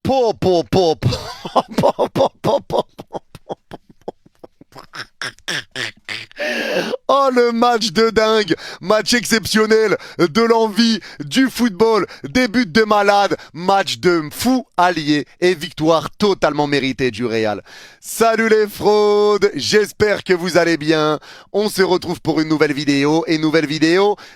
Po, po, po, po, po, po, po, po. Oh, le match de dingue, match exceptionnel, de l'envie, du football, des buts de malade, match de fou allié et victoire totalement méritée du Real. Salut les fraudes, j'espère que vous allez bien. On se retrouve pour une nouvelle vidéo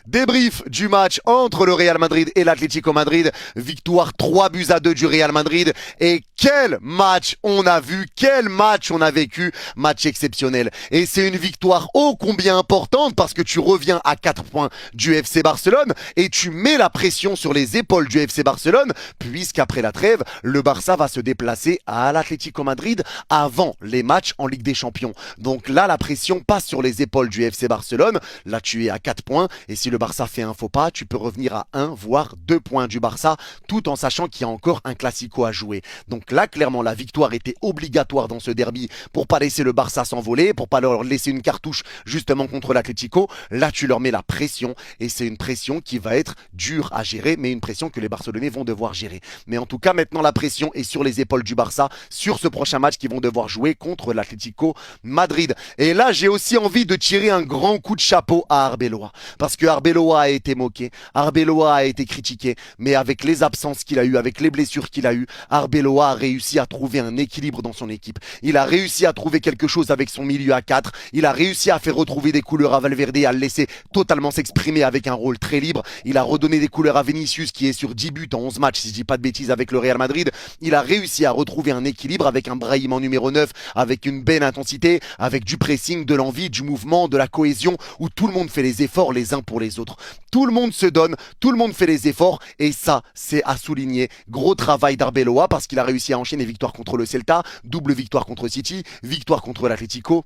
débrief du match entre le Real Madrid et l'Atlético Madrid. Victoire 3-2 du Real Madrid et quel match on a vu, quel match on a vécu, match exceptionnel. Et c'est une victoire ô combien importante parce que tu reviens à 4 points du FC Barcelone et tu mets la pression sur les épaules du FC Barcelone puisqu'après la trêve, le Barça va se déplacer à l'Atlético Madrid avant les matchs en Ligue des Champions. Donc là, la pression passe sur les épaules du FC Barcelone. Là, tu es à 4 points et si le Barça fait un faux pas, tu peux revenir à 1 voire 2 points du Barça tout en sachant qu'il y a encore un Classico à jouer. Donc là, clairement, la victoire était obligatoire dans ce derby pour pas laisser le Barça s'envoler, pour pas leur laisser une cartouche justement contre l'Atlético. Là, tu leur mets la pression et c'est une pression qui va être dure à gérer, mais une pression que les Barcelonais vont devoir gérer. Mais en tout cas, maintenant, la pression est sur les épaules du Barça sur ce prochain match qu'ils vont devoir jouer contre l'Atlético Madrid. Et là, j'ai aussi envie de tirer un grand coup de chapeau à Arbeloa parce que Arbeloa a été moqué, Arbeloa a été critiqué, mais avec les absences qu'il a eues, avec les blessures qu'il a eues, Arbeloa a réussi à trouver un équilibre dans son équipe. Il a réussi à trouver quelque chose avec son milieu à 4. Il a réussi à faire retrouver des couleurs à Valverde et à le laisser totalement s'exprimer avec un rôle très libre. Il a redonné des couleurs à Vinicius qui est sur 10 buts en 11 matchs, si je dis pas de bêtises, avec le Real Madrid. Il a réussi à retrouver un équilibre avec un Brahim en numéro 9, avec une belle intensité, avec du pressing, de l'envie, du mouvement, de la cohésion, où tout le monde fait les efforts les uns pour les autres. Tout le monde se donne, tout le monde fait les efforts et ça, c'est à souligner. Gros travail d'Arbeloa parce qu'il a réussi à enchaîner victoire contre le Celta, double victoire contre City, victoire contre l'Atlético.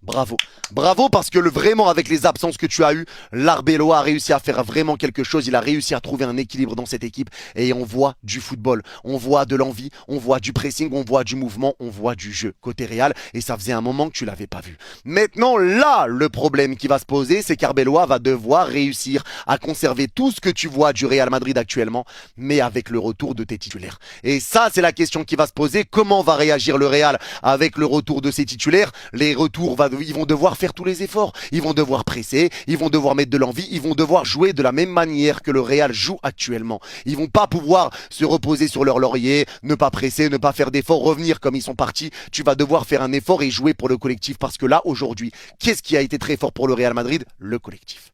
Bravo. Bravo parce que vraiment avec les absences que tu as eues, l'Arbeloa a réussi à faire vraiment quelque chose. Il a réussi à trouver un équilibre dans cette équipe et on voit du football, on voit de l'envie, on voit du pressing, on voit du mouvement, on voit du jeu côté Real et ça faisait un moment que tu l'avais pas vu. Maintenant là, le problème qui va se poser, c'est qu'Arbeloa va devoir réussir à conserver tout ce que tu vois du Real Madrid actuellement, mais avec le retour de tes titulaires. Et ça, c'est la question qui va se poser. Comment va réagir le Real avec le retour de ses titulaires? Les retours ils vont devoir faire tous les efforts, ils vont devoir presser, ils vont devoir mettre de l'envie, ils vont devoir jouer de la même manière que le Real joue actuellement. Ils vont pas pouvoir se reposer sur leur laurier, ne pas presser, ne pas faire d'efforts, revenir comme ils sont partis. Tu vas devoir faire un effort et jouer pour le collectif parce que là, aujourd'hui, qu'est-ce qui a été très fort pour le Real Madrid? Le collectif.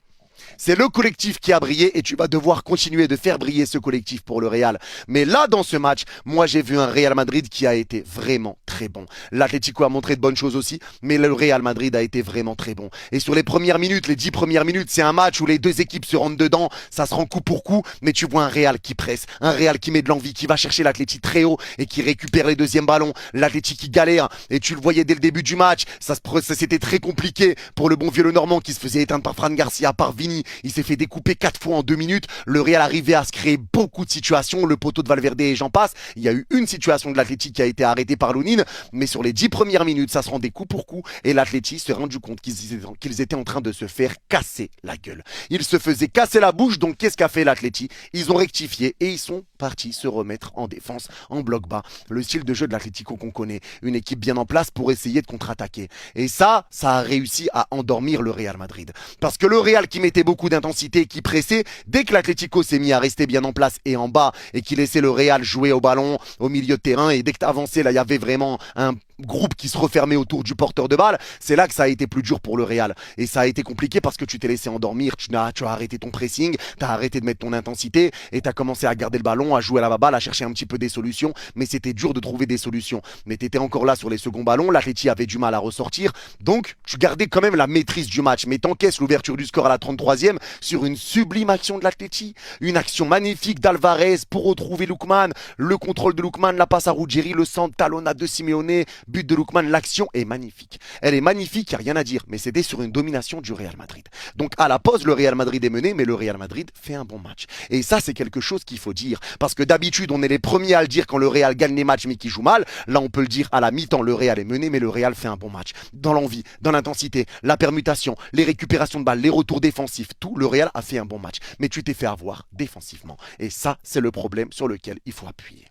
C'est le collectif qui a brillé et tu vas devoir continuer de faire briller ce collectif pour le Real. Mais là, dans ce match, moi j'ai vu un Real Madrid qui a été vraiment très bon. L'Atlético a montré de bonnes choses aussi, mais le Real Madrid a été vraiment très bon. Et sur les premières minutes, les 10 premières minutes, c'est un match où les deux équipes se rentrent dedans, ça se rend coup pour coup, mais tu vois un Real qui presse, un Real qui met de l'envie, qui va chercher l'Atlético très haut et qui récupère les deuxièmes ballons. L'Atlético qui galère et tu le voyais dès le début du match, ça c'était très compliqué pour le bon vieux Normand qui se faisait éteindre par Fran Garcia, par Vini. Il s'est fait découper 4 fois en 2 minutes. Le Real arrivait à se créer beaucoup de situations. Le poteau de Valverde et j'en passe. Il y a eu une situation de l'Atleti qui a été arrêtée par Lunin. Mais sur les 10 premières minutes, ça se rendait coup pour coup. Et l'Atleti s'est rendu compte qu'ils étaient en train de se faire casser la gueule. Ils se faisaient casser la bouche. Donc qu'est-ce qu'a fait l'Atleti? Ils ont rectifié et ils sont partis se remettre en défense, en bloc bas. Le style de jeu de l'Atlético qu'on connaît. Une équipe bien en place pour essayer de contre-attaquer. Et ça a réussi à endormir le Real Madrid. Parce que le Real qui mettait beaucoup d'intensité, qui pressait, dès que l'Atlético s'est mis à rester bien en place et en bas et qui laissait le Real jouer au ballon, au milieu de terrain et dès que tu avançais, là il y avait vraiment un groupe qui se refermait autour du porteur de balle, c'est là que ça a été plus dur pour le Real. Et ça a été compliqué parce que tu t'es laissé endormir, tu as arrêté ton pressing, tu as arrêté de mettre ton intensité et tu as commencé à garder le ballon, à jouer à la balle, à chercher un petit peu des solutions, mais c'était dur de trouver des solutions. Mais tu étais encore là sur les seconds ballons, l'Atleti avait du mal à ressortir, donc tu gardais quand même la maîtrise du match, mais t'encaisses l'ouverture du score à la 33e sur une sublime action de l'Atleti, une action magnifique d'Alvarez pour retrouver Lookman, le contrôle de Lookman, la passe à Ruggieri, le centre talonnade de Simeone, but de Lookman, l'action est magnifique. Elle est magnifique, il n'y a rien à dire, mais c'était sur une domination du Real Madrid. Donc à la pause, le Real Madrid est mené, mais le Real Madrid fait un bon match. Et ça, c'est quelque chose qu'il faut dire, parce que d'habitude, on est les premiers à le dire quand le Real gagne les matchs, mais qu'il joue mal. Là, on peut le dire à la mi-temps, le Real est mené, mais le Real fait un bon match. Dans l'envie, dans l'intensité, la permutation, les récupérations de balles, les retours défensifs, offensif, tout, le Real a fait un bon match. Mais tu t'es fait avoir défensivement. Et ça, c'est le problème sur lequel il faut appuyer.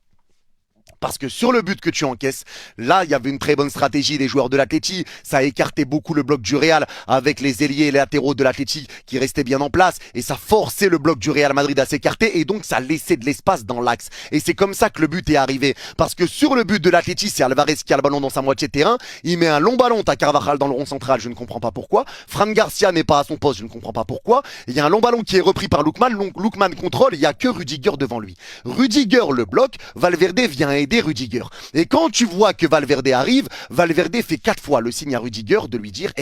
Parce que sur le but que tu encaisses, là, il y avait une très bonne stratégie des joueurs de l'Atleti. Ça a écarté beaucoup le bloc du Real avec les ailiers et les latéraux de l'Atleti qui restaient bien en place. Et ça forçait le bloc du Real Madrid à s'écarter. Et donc, ça laissait de l'espace dans l'axe. Et c'est comme ça que le but est arrivé. Parce que sur le but de l'Atleti, c'est Alvarez qui a le ballon dans sa moitié de terrain. Il met un long ballon. T'as Carvajal dans le rond central. Je ne comprends pas pourquoi. Fran Garcia n'est pas à son poste. Je ne comprends pas pourquoi. Il y a un long ballon qui est repris par Lookman. Lookman contrôle. Il n'y a que Rudiger devant lui. Rudiger le bloque. Valverde vient aider Rudiger. Et quand tu vois que Valverde arrive, Valverde fait 4 fois le signe à Rudiger de lui dire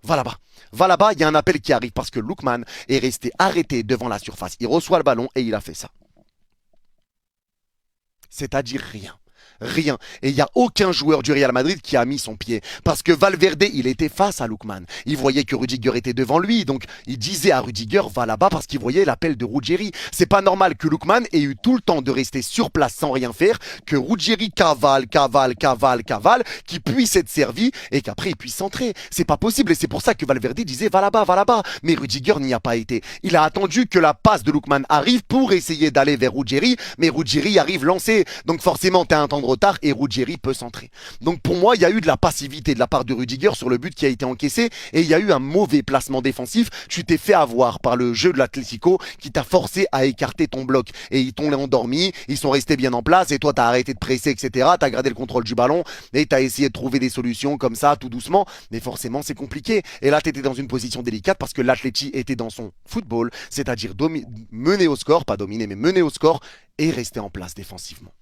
va là-bas, il y a un appel qui arrive parce que Lookman est resté arrêté devant la surface. Il reçoit le ballon et il a fait ça. C'est-à-dire rien. Rien. Et il n'y a aucun joueur du Real Madrid qui a mis son pied. Parce que Valverde, il était face à Lookman. Il voyait que Rudiger était devant lui. Donc, il disait à Rudiger, va là-bas parce qu'il voyait l'appel de Ruggieri. C'est pas normal que Lookman ait eu tout le temps de rester sur place sans rien faire, que Ruggieri cavale, qu'il puisse être servi et qu'après il puisse centrer. C'est pas possible et c'est pour ça que Valverde disait, va là-bas. Mais Rudiger n'y a pas été. Il a attendu que la passe de Lookman arrive pour essayer d'aller vers Ruggieri, mais Ruggieri arrive lancé. Donc forcément, t'as un temps de retard et Ruggieri peut centrer. Donc pour moi, il y a eu de la passivité de la part de Rudiger sur le but qui a été encaissé et il y a eu un mauvais placement défensif. Tu t'es fait avoir par le jeu de l'Atlético qui t'a forcé à écarter ton bloc et ils t'ont endormi, ils sont restés bien en place et toi t'as arrêté de presser, etc. T'as gardé le contrôle du ballon et t'as essayé de trouver des solutions comme ça, tout doucement, mais forcément c'est compliqué. Et là t'étais dans une position délicate parce que l'Atleti était dans son football, c'est-à-dire mener au score, pas dominer, mais mener au score et rester en place défensivement.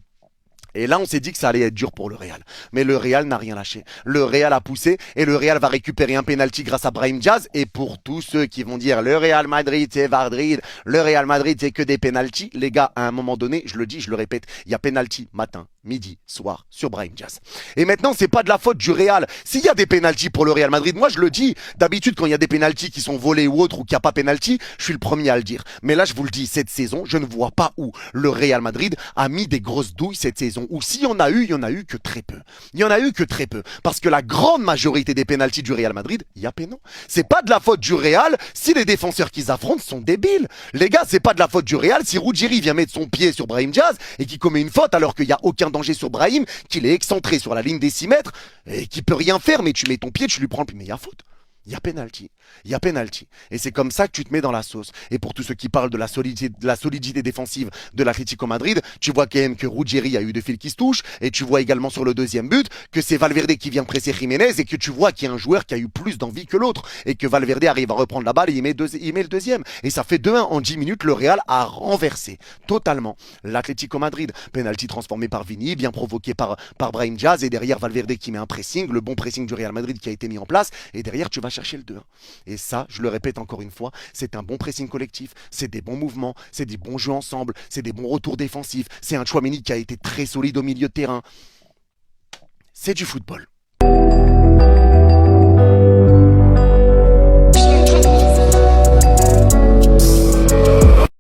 Et là, on s'est dit que ça allait être dur pour le Real. Mais le Real n'a rien lâché. Le Real a poussé et le Real va récupérer un penalty grâce à Brahim Diaz. Et pour tous ceux qui vont dire le Real Madrid, c'est Vardrid, le Real Madrid, c'est que des penalties, les gars, à un moment donné, je le dis, je le répète, il y a penalty matin, midi, soir sur Brahim Diaz. Et maintenant, c'est pas de la faute du Real. S'il y a des penalties pour le Real Madrid, moi je le dis, d'habitude quand il y a des penalties qui sont volés ou autres ou qu'il n'y a pas penalty, je suis le premier à le dire. Mais là, je vous le dis, cette saison, je ne vois pas où le Real Madrid a mis des grosses douilles cette saison. Ou s'il y en a eu, il y en a eu que très peu. Il y en a eu que très peu. Parce que la grande majorité des penalties du Real Madrid, il y a péno. C'est pas de la faute du Real si les défenseurs qu'ils affrontent sont débiles. Les gars, c'est pas de la faute du Real si Ruggieri vient mettre son pied sur Brahim Diaz et qui commet une faute alors qu'il n'y a aucun danger sur Brahim, qu'il est excentré sur la ligne des 6 mètres et qu'il peut rien faire, mais tu mets ton pied, tu lui prends le pied. Mais il y a faute. Il y a penalty. Il y a penalty. Et c'est comme ça que tu te mets dans la sauce. Et pour tous ceux qui parlent de la solidité défensive de l'Atlético Madrid, tu vois quand même que Ruggieri a eu deux fils qui se touchent. Et tu vois également sur le deuxième but que c'est Valverde qui vient presser Jiménez et que tu vois qu'il y a un joueur qui a eu plus d'envie que l'autre. Et que Valverde arrive à reprendre la balle et il met le deuxième. Et ça fait 2-1 en 10 minutes. Le Real a renversé totalement l'Atlético Madrid. Penalty transformé par Vini, bien provoqué par Brahim Diaz. Et derrière Valverde qui met un pressing, le bon pressing du Real Madrid qui a été mis en place. Et derrière tu vas chercher le 2-1. Et ça, je le répète encore une fois, c'est un bon pressing collectif, c'est des bons mouvements, c'est des bons jeux ensemble, c'est des bons retours défensifs, c'est un Tchouaméni qui a été très solide au milieu de terrain. C'est du football.